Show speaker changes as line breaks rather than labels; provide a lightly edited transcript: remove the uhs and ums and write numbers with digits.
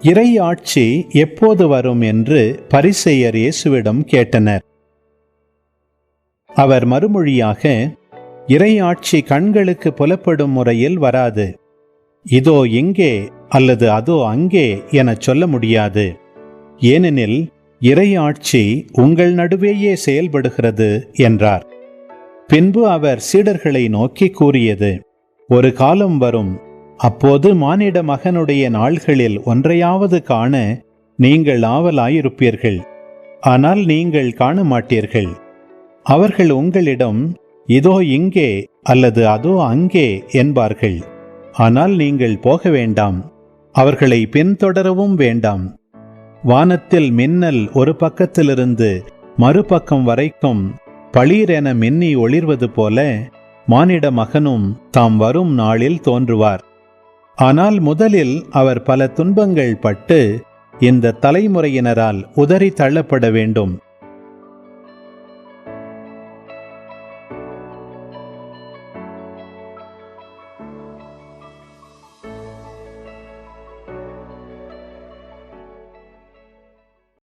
இறை ஆட்சி எப்போது வரும் என்று பரிசேயர் இயேசுவிடம் கேட்டனர். அவர் மறுமொழியாக, இறை ஆட்சி கண்களுக்கு புலப்படும் முறையில் வராது. இதோ இங்கே அல்லது அதோ அங்கே எனச் சொல்ல முடியாது. ஏனெனில் இறை ஆட்சி உங்கள் நடுவேயே செயல்படுகிறது என்றார். பின்பு அவர் சீடர்களை நோக்கி கூறியது, ஒரு காலம் வரும், அப்போது மானிட மகனுடைய நாள்களில் ஒன்றையாவது காண நீங்கள் ஆவலாயிருப்பீர்கள். ஆனால் நீங்கள் காண மாட்டீர்கள். அவர்கள் உங்களிடம் இதோ இங்கே அல்லது அதோ அங்கே என்பார்கள். ஆனால் நீங்கள் போக வேண்டாம், அவர்களை பின்தொடரவும் வேண்டாம். வானத்தில் மின்னல் ஒரு பக்கத்திலிருந்து மறுபக்கம் வரைக்கும் பளீரென மின்னி ஒளிர்வது போல மானிட மகனும் தாம் வரும் நாளில் தோன்றுவார். ஆனால் முதலில் அவர் பல துன்பங்கள் பட்டு இந்த தலைமுறையினரால் உதறி தள்ளப்பட வேண்டும்.